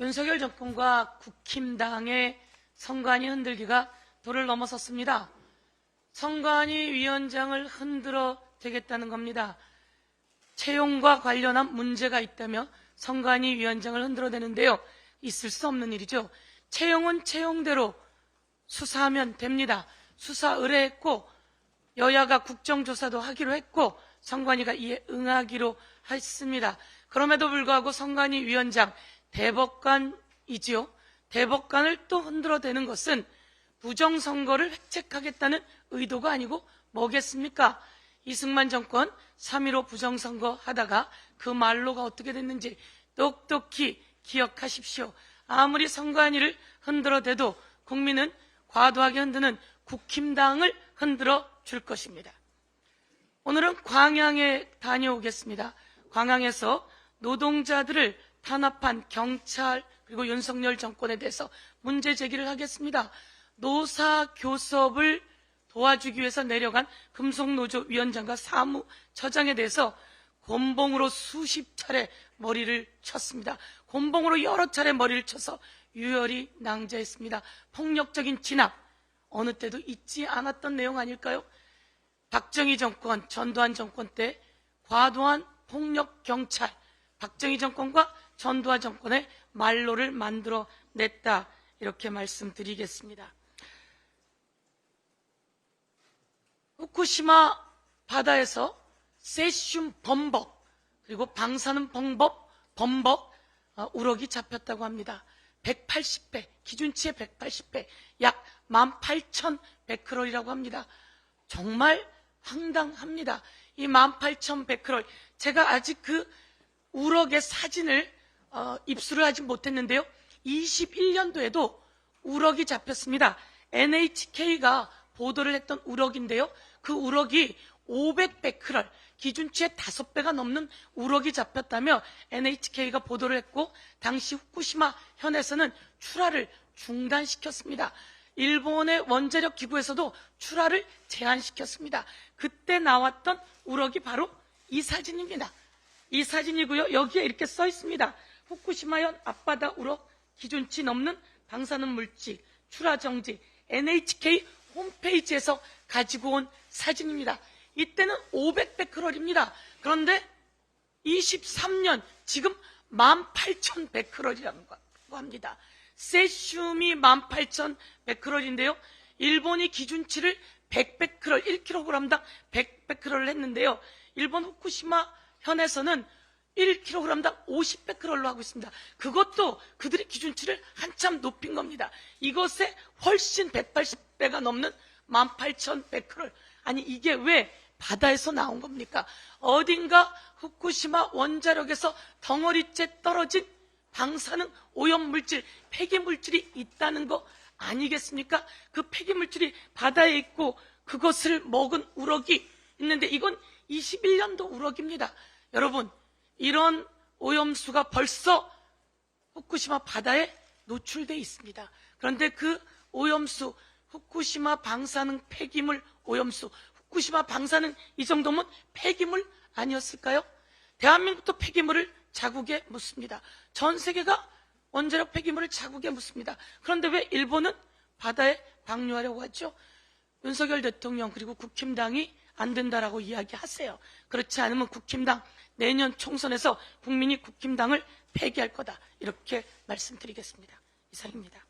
윤석열 정권과 국힘당의 선관위 흔들기가 도를 넘어섰습니다. 선관위 위원장을 흔들어 대겠다는 겁니다. 채용과 관련한 문제가 있다며 선관위 위원장을 흔들어대는데요. 있을 수 없는 일이죠. 채용은 채용대로 수사하면 됩니다. 수사 의뢰했고 여야가 국정조사도 하기로 했고 선관위가 이에 응하기로 했습니다. 그럼에도 불구하고 선관위 위원장 대법관이지요. 대법관을 또 흔들어대는 것은 부정선거를 획책하겠다는 의도가 아니고 뭐겠습니까? 이승만 정권 3.15 부정선거 하다가 그 말로가 어떻게 됐는지 똑똑히 기억하십시오. 아무리 선관위를 흔들어대도 국민은 과도하게 흔드는 국힘당을 흔들어 줄 것입니다. 오늘은 광양에 다녀오겠습니다. 광양에서 노동자들을 탄압한 경찰 그리고 윤석열 정권에 대해서 문제 제기를 하겠습니다. 노사교섭을 도와주기 위해서 내려간 금속노조 위원장과 사무처장에 대해서 곤봉으로 수십 차례 머리를 쳤습니다. 곤봉으로 여러 차례 머리를 쳐서 유혈이 낭자했습니다. 폭력적인 진압, 어느 때도 잊지 않았던 내용 아닐까요? 박정희 정권, 전두환 정권 때 과도한 폭력 경찰, 박정희 정권과 전두환 정권의 말로를 만들어냈다, 이렇게 말씀드리겠습니다. 후쿠시마 바다에서 세슘 범벅 그리고 방사능 범벅 우럭이 잡혔다고 합니다. 180배, 기준치의 180배, 약 18,100kg이라고 합니다. 정말 황당합니다. 이 18,100kg, 제가 아직 그 우럭의 사진을 입수를 하지 못했는데요. 21년도에도 우럭이 잡혔습니다. NHK가 보도를 했던 우럭인데요. 그 우럭이 500베크럴, 기준치의 5배가 넘는 우럭이 잡혔다며 NHK가 보도를 했고, 당시 후쿠시마 현에서는 출하를 중단시켰습니다. 일본의 원자력 기구에서도 출하를 제한시켰습니다. 그때 나왔던 우럭이 바로 이 사진입니다. 이 사진이고요. 여기에 이렇게 써 있습니다. 후쿠시마현 앞바다 우럭 기준치 넘는 방사능 물질 출하 정지, NHK 홈페이지에서 가지고 온 사진입니다. 이때는 500베크럴입니다. 그런데 23년 지금 18,100베크럴이라고 합니다. 세슘이 18,100베크럴인데요. 일본이 기준치를 100베크럴, 1kg당 100베크럴을 했는데요. 일본 후쿠시마 현에서는 1kg당 50베크럴로 하고 있습니다. 그것도 그들의 기준치를 한참 높인 겁니다. 이것에 훨씬 180배가 넘는 18,100베크럴. 아니, 이게 왜 바다에서 나온 겁니까? 어딘가 후쿠시마 원자력에서 덩어리째 떨어진 방사능 오염물질, 폐기물질이 있다는 거 아니겠습니까? 그 폐기물질이 바다에 있고 그것을 먹은 우럭이 있는데 이건 21년도 우럭입니다. 여러분, 이런 오염수가 벌써 후쿠시마 바다에 노출되어 있습니다. 그런데 그 오염수, 후쿠시마 방사능 폐기물 오염수, 후쿠시마 방사능 이 정도면 폐기물 아니었을까요? 대한민국도 폐기물을 자국에 묻습니다. 전 세계가 원자력 폐기물을 자국에 묻습니다. 그런데 왜 일본은 바다에 방류하려고 하죠? 윤석열 대통령 그리고 국힘당이 안 된다라고 이야기하세요. 그렇지 않으면 국힘당 내년 총선에서 국민이 국힘당을 폐기할 거다, 이렇게 말씀드리겠습니다. 이상입니다.